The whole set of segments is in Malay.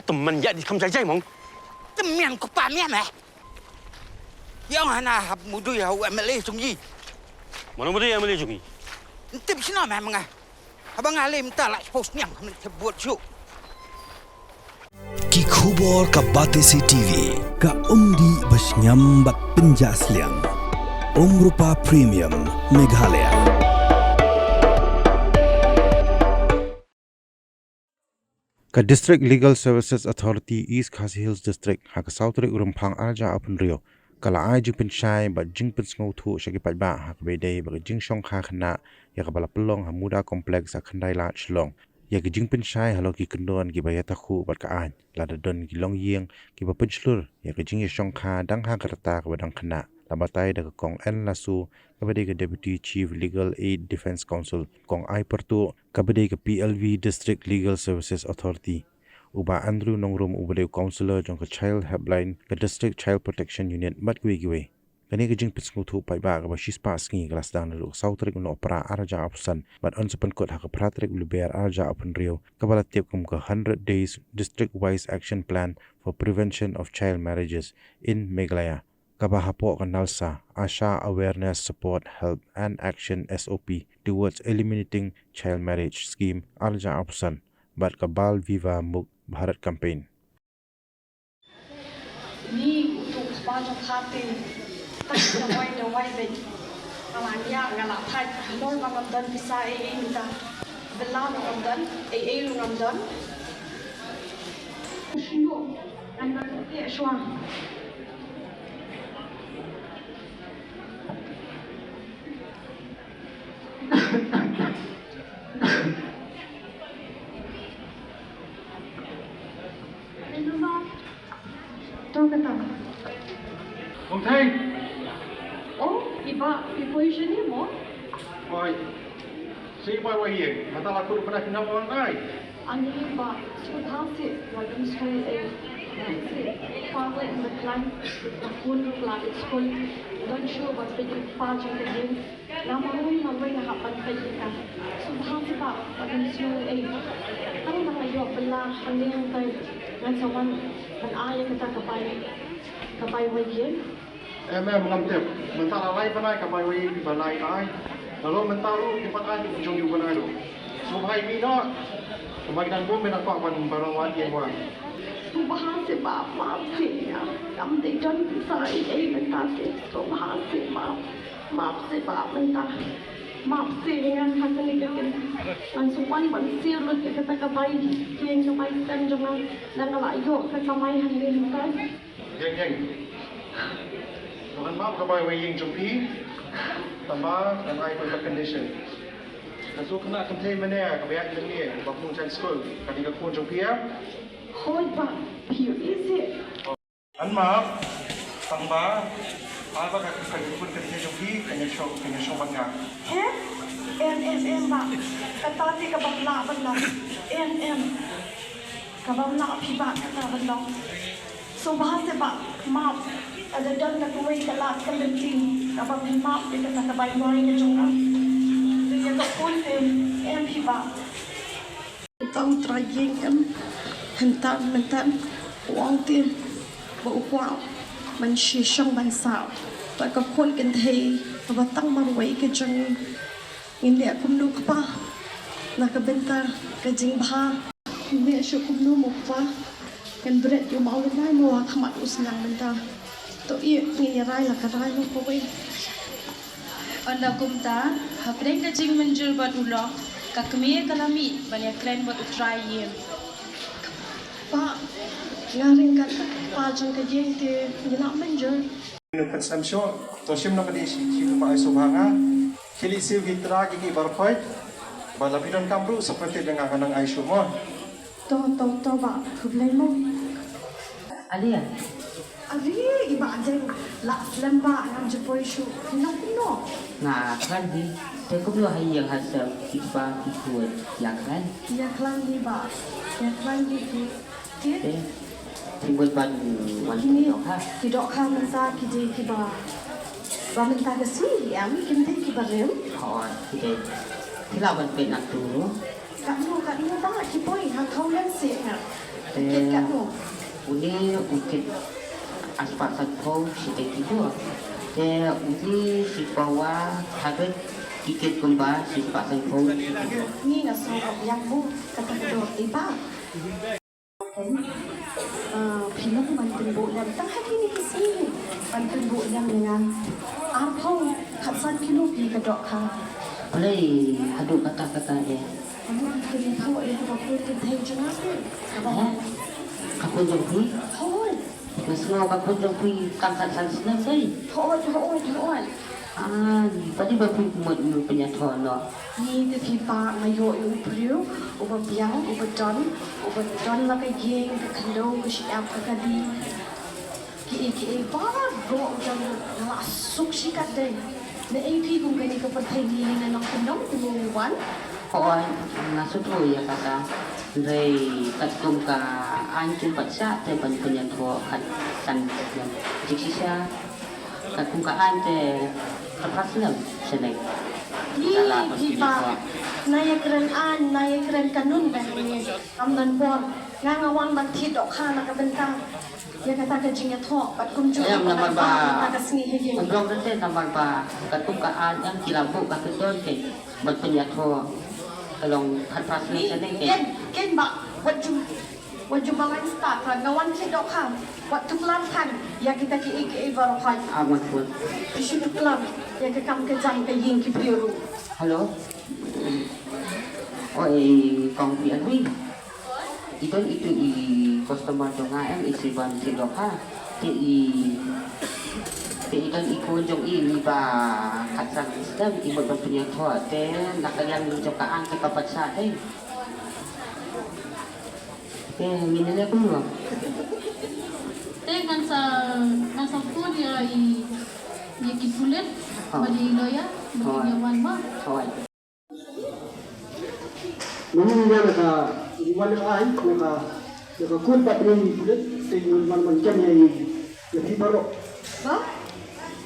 teman ya di kamar saya mong. Teman ko pa miya meh. Yang hana hab mudu ya u MLA sungji. Mana muda yang boleh jungi? Tip sino meh mga. Abang alim ta la post nyang men buat show. Ki khubor ka Batesi TV ka umdi bas nyambak penjaslian. Rupa Premium Meghalaya. Ka District Legal Services Authority East Khasi Hills District ha ka Southrik Urumphang Arja upon Rio kala ai jingpin shai ba jingpin ngau thu shaki pat ba ha ka bedai ba jingshong kha khna ya ka bala pelong ha muda complex a khandai la chlong ya ki jingpin shai halo ki kundon ki ba ya ta khu bat ka an la da don ki long yeng ki ba pinchlur ya ki jing shong kha dang ha ka ta ka ba dang khna la batai da ka kong en la su ka bedai ka Deputy Chief Legal Aid Defense Council kong ai pertu ka bedai ka PLV District Legal Services Authority uba Andrew Nongrum ubade counselor jong ka child helpline ka District Child Protection Unit mat giwe kani ka jing pisngu thu pai ba ka ba shispa sngi glass dan lu Southrik no opera arja opsan but unsupan kot ha ka pratrik luber arja upon rio ka bala tip kum ka 100 days district wise action plan for prevention of child marriages in Meghalaya Kabahapo Kanalsa Asha Awareness Support Help and Action SOP towards eliminating child marriage scheme Arja Opsan but Kabal Viva Muk Bharat campaign. Ni untuk sepanjang hati tak dawai dek awalnya ngalap hai lor Ramadan bisa minta belah Ramadan Ramadan Sio anda dia suang Ông Thanh. Iba position ni mo? Oi. Si boy wa ye. Mata la kur pada kena orang ai. Ani iba sudah sih wajib sekali Father in the clan, the full clan school, don't show what they can patch on the game. Namun namanya hapan kajikan. Subhan sebab pada semua Ang mga iyo pala kanyang tayo ng sawan ng ayaw kita kapay wayin. Mengambil. Mentala lai panai kapay wa ye balai ai. Lalu mentalo di pakai di ujung juga nado. Subhai mina. Kemagitan bom menakwa pan barang wadi wa. Subhan sebab maaf siya. Kami tidak bisa mentasi. Subhan sebab maaf sebab mentasi. Maaf dengan hasil ini langsung sih lu kita kapai yang kapai dan jangan dan kalau yuk ke kamai hari ini kan Yang Tuhan maaf kapai wa yang jumpi tambah dan ai pun condition. Lalu kena kentay mana kapai ini bakung chan school kali ka kun jumpi ya. Hoi pak, piu isi. Maaf tambah apa kata pun kentay jumpi kanya show banyak. Pak, kata si kababla banlang. Kababla piba kata banlang. Subhan sebab maaf ada dan katuai kalat kendenting kabab maaf dia kata baik-baik ke jangan. Dia tak pun piba. Tahu traging hentan uang tin bau kuat mensyishang bansau. Tak kapun kentay kabatang marway ke jangan. Ini aku menuk pa, nak bentar kajing bah. Ini aku menuk muka, kan berat yo mau lagi mau kamat uslang bentar. Tu ini rai lah karai mau kau. Anda kumta, hapre kajing menjul badulah, kakmir kalami banyak keren buat utrai ye. Pa, ngaring kata pajang kajing te jenak menjul. Nukat samsho, toshim nak di sini pak Subhanga. Kili siu hitra gigi barkhoi balapidan kamru seperti dengan kanang Aisyah mo. To ba, kublay mo. Ali iba ajeng la lamba ng jepoy shu. Pino. Nga kan di, saya kumlo hay yang hasil iba ikut yang kan. Ya klan di ba, ya klan di tu. Timbul ban wan ha. Tidak kah mensa kiji kiba. Bamin tak kesini, kim teh kibarem. Kita lawan penak dulu. Kak Ino tak kipoy, hang kau yang sih. Ukit kat tu. Uli ukit aspak satu si tidur. Dia uli si bawah habis ikit kembar si aspak satu si tidur. Ni nak suruh yang mu kata kedua iba. Film Banten Bu dan tang hari ni kisi Banten Bu yang dengan arpong katsan kilo pi kedok ka. Boleh aduk kata-kata dia. Kamu kena tahu yang apa tu teh jangan tu. Apa? Aku jumpi. Hoi. Nasengau aku jumpi kangkat senang sei. Hoi. Tadi bapak kumut penyataan no. Ni tu pipa mayo yung priu, uba biang, uba don la ka yeng ka kando ka siap ka kadi. Ki ba go jang la suk si kat dai. Na AP kung gani ka patay ni na nang kandong tumuwan. Ôi, ngasut tu ya kata. Dari kat kum ka anjing patsa te ban penyataan kan san yang jiksisa. Kat kum ka ante terpaksa senang. Ni pipa naya keren kanun ba ni. Amdan por ngangawan ban ti dok kha na ka bentang. Ya kata ka jingya tho pat kum ju. Ayam naman ba? Ka sni he ye. Umrong nanti naman ba? Kat kum ka yang kilabu ka kedon ke ban penyataan. Kalau terpaksa senang ke. Ken ba wajju bangan start kan ngawan ti dok kha. Wat tuklan kan ya kita ki baru khai. Amat pun. Isu tuklan ya ka kam ke jang ka ying ki priru. Halo. Oi, kong pian wi. Itu customer jonga yang isi ban sidok ha. Ti ikan ikun jong ini ba katsan sistem ibu punya thua te nakayang jokaan ke kapatsa te. Minale pun. Dengan sa food ya kipulit bagi loya bagi nyawan ma. Thôi. Nung dia iwan ay kun pa rin bulit tingin man kanya ya hibaro. Ba?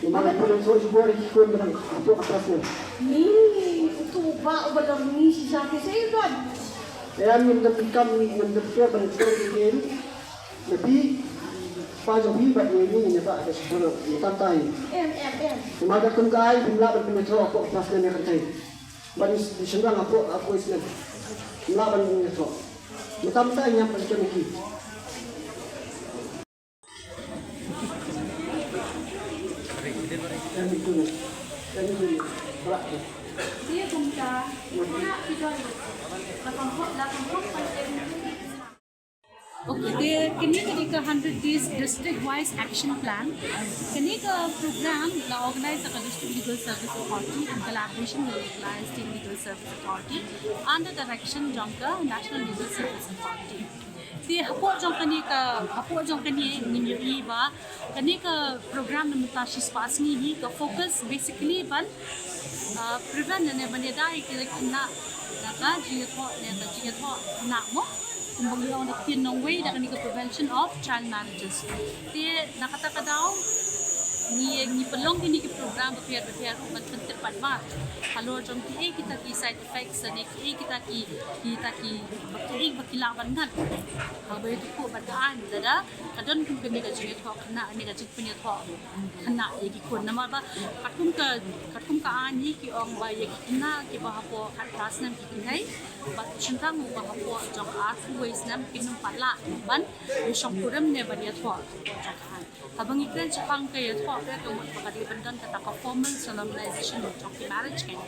Mana pun so subori kun man apo atas na. Ni tu ba ubalar ni si sa ke say don. Kaya yung napikam yung napikam ban so din. Tapi pajohi ba ni ba ada suboro tatay. Em. Umaga kun kay bimla ban pinso apo atas na katay. Ban disenang apo isna. Laban nito. Matamta niya pa siya niki. Dia kumta, mana kita lakang Okay, there kini ka 100 days district wise action plan. Kini ka program la organize the District Legal Service Authority in collaboration with the State Legal Service Authority under direction of the National Legal Service Authority. Si hapo jong kani ni ba kani ka program na mutashi spas ni ka focus basically ban prevent ne banedai kina ka jitho na mo kung yung ng way na kanika prevention of child marriages. Di nakataka daw ni palong kini ki program bepiar umat pentepat ma. Kalau jom kita ki side effects ni kita ki bakilawan kan. Kalau itu ko bataan dada kadon kung kini ka jingit ho kana ni ka jit punya ho kana ki kun nama ba katum ka ani ki ong ba ye kina ki ba hapo katras nam ki ngai ba chintang ba hapo jong afu ways nam kinum pala ban yung kuram ne ba dia ho. Habang iklan sa pangkay at po, pero kung magpakalibandan kataka formal solemnization of marriage kayo.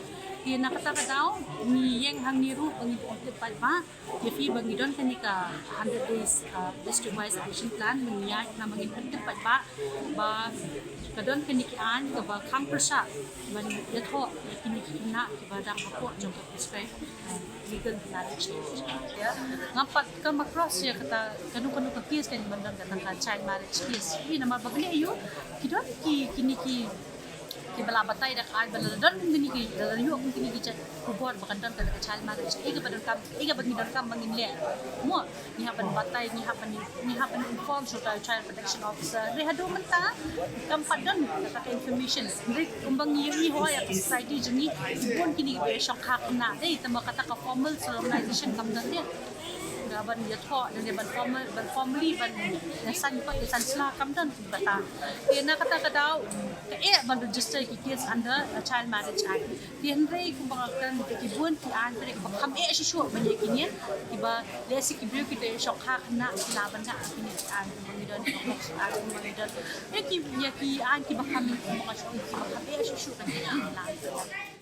Di nakataka daw, ni yang hang niru ang ipagtipat pa, yafi bangidon kanika 100 days district-wise action plan, mangyayat na magipagtipat pa, ba kadon kanikian, kaba kang persa, man yato, kinikina, kibadang ako, jong kapispe, legal marriage ngapat ka macross ya kata kanu case kan bandang katang child marriage case ini nama bagli ayo kidon kini bala batay dak ay bala don kini dalayo kung kini chat kubor bakandang ka child marriage iga bagidon kam mangimle mo ni hapan batay ni hapan inform so child protection officer rehado man ta kampat don kata information diri kumbang yi ho ya society jeni bon kini be shock hak na dei tama kata ka formal solemnization kam don dia ban dia tho dan dia ban family ban san pa san sla kam dan bata na kata kadau ban register ki case under child marriage act tien rei ku bangkan ki bun ki an rei ko kham shi shu ban ye kinya ki ba le si ki bru ki te shok ha na la ban na ki ni an ni don ni don ki an ki ba kham ko ka shu ki ba kham shi shu kan la